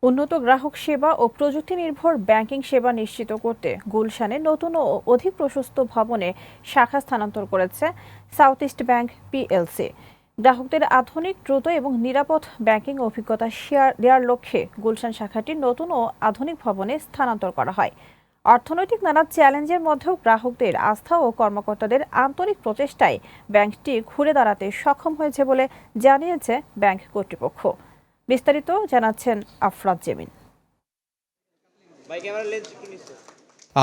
উন্নত গ্রাহক সেবা ও প্রযুক্তি নির্ভর ব্যাংকিং সেবা নিশ্চিত করতে গুলশানে নতুন ও অধিক প্রশস্ত ভবনে শাখা স্থানান্তর করেছে সাউথ ইস্ট ব্যাংক পিএলসি। গ্রাহকদের আধুনিক, দ্রুত এবং নিরাপদ ব্যাংকিং অভিজ্ঞতা দেওয়ার লক্ষ্যে গুলশান শাখাটি নতুন ও আধুনিক ভবনে স্থানান্তর করা হয়। অর্থনৈতিক নানা চ্যালেঞ্জের মধ্যেও গ্রাহকদের আস্থা ও কর্মকর্তাদের আন্তরিক প্রচেষ্টায় ব্যাংকটি ঘুরে দাঁড়াতে সক্ষম হয়েছে বলে জানিয়েছে ব্যাংক কর্তৃপক্ষ। বিস্তারিত জানাচ্ছেন আফরাদ জেমিন।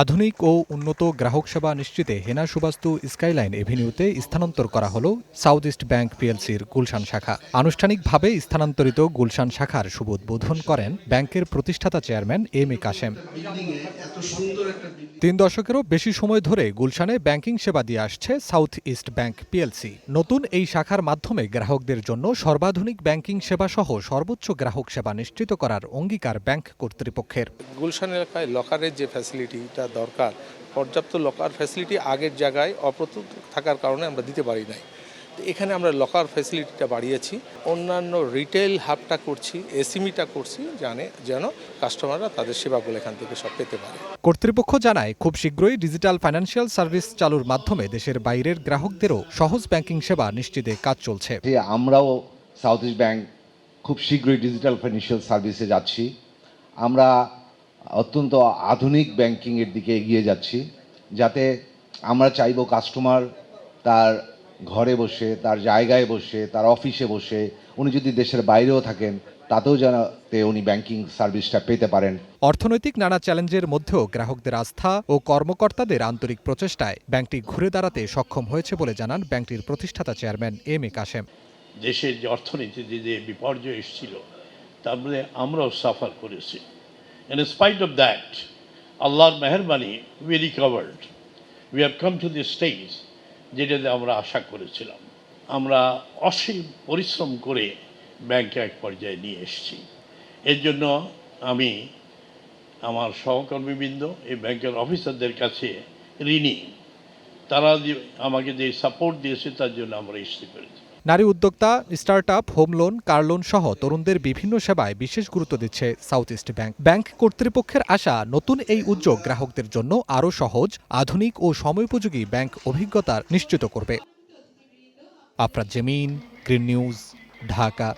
আধুনিক ও উন্নত গ্রাহক সেবা নিশ্চিতে হেনা সুবাস্তু স্কাইলাইন এভিনিউতে স্থানান্তর করা হলো সাউথ ইস্ট ব্যাংক পিএলসির গুলশান শাখা। আনুষ্ঠানিকভাবে স্থানান্তরিত গুলশান শাখার শুভ উদ্বোধন করেন ব্যাংকের প্রতিষ্ঠাতা চেয়ারম্যান এম এ কাশেম। 3 দশকেরও বেশি সময় ধরে গুলশানে ব্যাংকিং সেবা দিয়ে আসছে সাউথ ইস্ট ব্যাংক পিএলসি। নতুন এই শাখার মাধ্যমে গ্রাহকদের জন্য সর্বাধুনিক ব্যাংকিং সেবা সহ সর্বোচ্চ গ্রাহক সেবা নিশ্চিত করার অঙ্গীকার ব্যাংক কর্তৃপক্ষের। গুলশান এলাকায় লকারের যে ফ্যাসিলিটিটা দরকার, পর্যাপ্ত লকার ফ্যাসিলিটি আগের জায়গায় অপ্রস্তুত থাকার কারণে আমরা দিতে পারি নাই। এখানে আমরা লকার ফ্যাসিলিটিটা বাড়িয়েছি, অন্যান্য রিটেল হাবটা করছি, এসএমইটা করছি, যেন কাস্টমাররা তাদের সেবাগুলো এখান থেকে সব পেতে পারে। কর্তৃপক্ষ জানায়, খুব শীঘ্রই ডিজিটাল ফাইন্যান্সিয়াল সার্ভিস চালুর মাধ্যমে দেশের বাইরের গ্রাহকদেরও সহজ ব্যাংকিং সেবা নিশ্চিতে কাজ চলছে। আমরাও সাউথ ইস্ট ব্যাংক খুব শীঘ্রই ডিজিটাল ফাইন্যান্সিয়াল সার্ভিসে যাচ্ছি। আমরা অত্যন্ত আধুনিক ব্যাংকিংয়ের দিকে এগিয়ে যাচ্ছি, যাতে আমরা চাইব কাস্টমার তার ঘরে বসে, তার জায়গায় বসে, তার অফিসে বসে, উনি যদি দেশের বাইরেও থাকেন তাতেও যাতে উনি ব্যাংকিং সার্ভিসটা পেতে পারেন। অর্থনৈতিক নানা চ্যালেঞ্জের মধ্যেও গ্রাহকদের আস্থা ও কর্মকর্তাদের আন্তরিক প্রচেষ্টায় ব্যাংকটি ঘুরে দাঁড়াতে সক্ষম হয়েছে বলে জানান ব্যাংকটির প্রতিষ্ঠাতা চেয়ারম্যান এম এ কাশেম। দেশের যে অর্থনীতিতে যে বিপর্যয় এসেছিল তার মধ্যে আমরাও সাফার করেছি। In spite of that, Allah's মেহেরবানি, we recovered. We have come to this stage যেটাতে আমরা আশা করেছিলাম। আমরা অসীম পরিশ্রম করে ব্যাংকে এক পর্যায়ে নিয়ে এসেছি। এর জন্য আমি আমার সহকর্মীবৃন্দ, এই ব্যাংকের অফিসারদের কাছে ঋণী। তারা আমাকে যে সাপোর্ট দিয়েছে তার জন্য আমরা এসতে পেরেছি। নারী উদ্যোক্তা, startup, home loan, car loan সহ তরুণদের বিভিন্ন সেবায় বিশেষ গুরুত্ব দিচ্ছে সাউথ ইস্ট ব্যাংক। ব্যাংক কর্তৃপক্ষের আশা, নতুন এই উদ্যোগ গ্রাহকদের জন্য আরও সহজ, আধুনিক ও সময়োপযোগী ব্যাংক অভিজ্ঞতা নিশ্চিত করবে। আফরাদ জেমিন, গ্রিন নিউজ, ঢাকা।